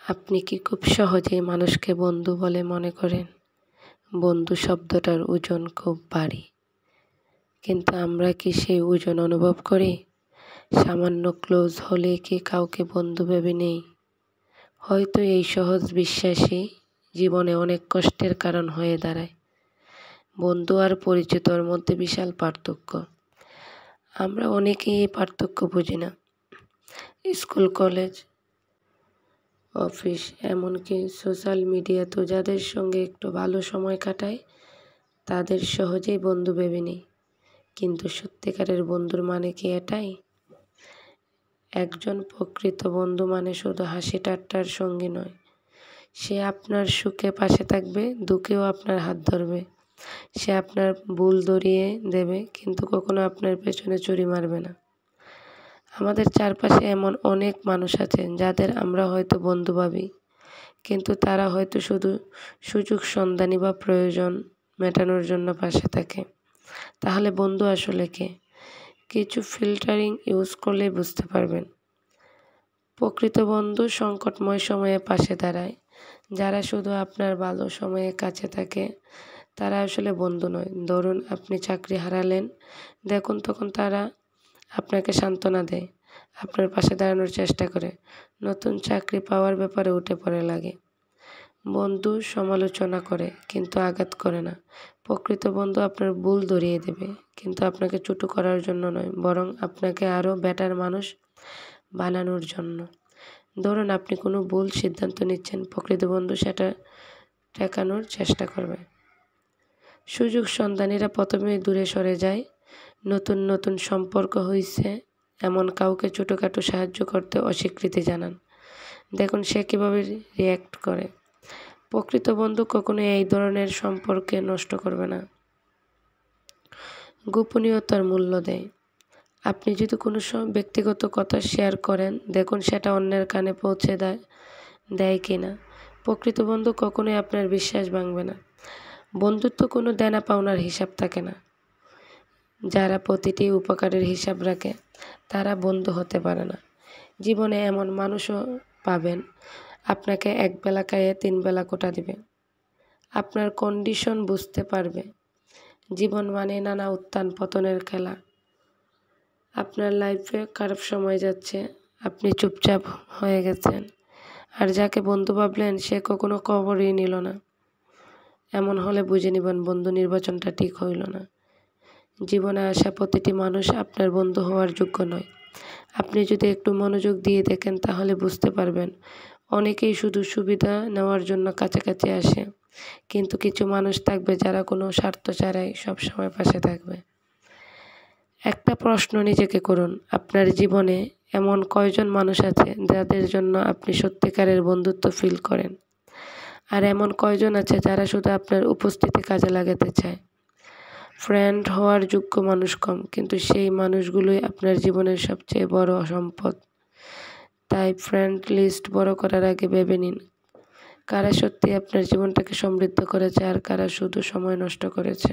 আপনি কি খুব সহজেই মানুষকে বন্ধু বলে মনে করেন? বন্ধু শব্দটার ওজন খুব ভারী, কিন্তু আমরা কি সেই ওজন অনুভব করি? সামান্য ক্লোজ হলে কি কাউকে বন্ধু ভেবে নেই? হয়তো এই সহজ বিশ্বাসই জীবনে অনেক কষ্টের কারণ হয়ে দাঁড়ায়। বন্ধু আর পরিচিতর মধ্যে বিশাল পার্থক্য। আমরা অনেকেই এই পার্থক্য বুঝি না। স্কুল, কলেজ, অফিস, এমনকি সোশ্যাল মিডিয়াতেও যাদের সঙ্গে একটু ভালো সময় কাটায় তাদের সহজেই বন্ধু ভেবে নিই। কিন্তু সত্যিকারের বন্ধুর মানে কি এটাই? একজন প্রকৃত বন্ধু মানে শুধু হাসি ঠাট্টার সঙ্গী নয়। সে আপনার সুখে পাশে থাকবে, দুঃখেও আপনার হাত ধরবে। সে আপনার ভুল ধরিয়ে দেবে, কিন্তু কখনো আপনার পেছনে ছুরি মারবে না। আমাদের চারপাশে এমন অনেক মানুষ আছেন যাদের আমরা হয়তো বন্ধু ভাবি, কিন্তু তারা হয়তো শুধু সুযোগ সন্ধানী বা প্রয়োজন মেটানোর জন্য পাশে থাকে। তাহলে বন্ধু আসলে কে? কিছু ফিল্টারিং ইউজ করলেই বুঝতে পারবেন। প্রকৃত বন্ধু সংকটময় সময়ে পাশে দাঁড়ায়। যারা শুধু আপনার ভালো সময়ে কাছে থাকে তারা আসলে বন্ধু নয়। ধরুন আপনি চাকরি হারালেন, দেখুন তখন তারা আপনাকে সান্ত্বনা দেয়, আপনার পাশে দাঁড়ানোর চেষ্টা করে, নতুন চাকরি পাওয়ার ব্যাপারে উঠে পড়ে লাগে। বন্ধু সমালোচনা করে কিন্তু আঘাত করে না। প্রকৃত বন্ধু আপনার ভুল ধরিয়ে দেবে, কিন্তু আপনাকে ছোট করার জন্য নয়, বরং আপনাকে আরও বেটার মানুষ বানানোর জন্য। ধরুন আপনি কোনো ভুল সিদ্ধান্ত নিচ্ছেন, প্রকৃত বন্ধু সেটা ঠেকানোর চেষ্টা করবে। সুযোগ সন্ধানীরা প্রথমেই দূরে সরে যায়। নতুন নতুন সম্পর্ক হয়েছে এমন কাউকে ছোটোখাটো সাহায্য করতে অস্বীকৃতি জানান, দেখুন সে কীভাবে রিয়্যাক্ট করে। প্রকৃত বন্ধু কখনো এই ধরনের সম্পর্কে নষ্ট করবে না, গোপনীয়তার মূল্য দেয়। আপনি যদি কোনো ব্যক্তিগত কথা শেয়ার করেন, দেখুন সেটা অন্যের কানে পৌঁছে দেয় কি না। প্রকৃত বন্ধু কখনোই আপনার বিশ্বাস ভাঙবে না। বন্ধুত্ব কোনো দেনা পাওনার হিসাব থাকে না। যারা প্রতিটি উপকারের হিসাব রাখে তারা বন্ধু হতে পারে না। জীবনে এমন মানুষও পাবেন আপনাকে একবেলা খাইয়ে 3 বেলা কোটা দিবে, আপনার কন্ডিশন বুঝতে পারবে। জীবন মানে নানা উত্থান পতনের খেলা। আপনার লাইফে খারাপ সময় যাচ্ছে, আপনি চুপচাপ হয়ে গেছেন, আর যাকে বন্ধু ভাবলেন সে কখনো খবরই নিল না। এমন হলে বুঝে নেবেন বন্ধু নির্বাচনটা ঠিক হইল না। জীবনে আসা প্রতিটি মানুষ আপনার বন্ধু হওয়ার যোগ্য নয়। আপনি যদি একটু মনোযোগ দিয়ে দেখেন তাহলে বুঝতে পারবেন অনেকেই শুধু সুবিধা নেওয়ার জন্য কাছাকাছি আসে, কিন্তু কিছু মানুষ থাকবে যারা কোনো স্বার্থ ছাড়াই সবসময় পাশে থাকবে। একটা প্রশ্ন নিজেকে করুন, আপনার জীবনে এমন কয়জন মানুষ আছে যাদের জন্য আপনি সত্যিকারের বন্ধুত্ব ফিল করেন? আর এমন কয়জন আছে যারা শুধু আপনার উপস্থিতি কাজে লাগাতে চায়? ফ্রেন্ড হওয়ার যোগ্য মানুষ কম, কিন্তু সেই মানুষগুলোই আপনার জীবনের সবচেয়ে বড় সম্পদ। তাই ফ্রেন্ড লিস্ট বড় করার আগে ভেবে নিন কারা সত্যি আপনার জীবনটাকে সমৃদ্ধ করেছে আর কারা শুধু সময় নষ্ট করেছে।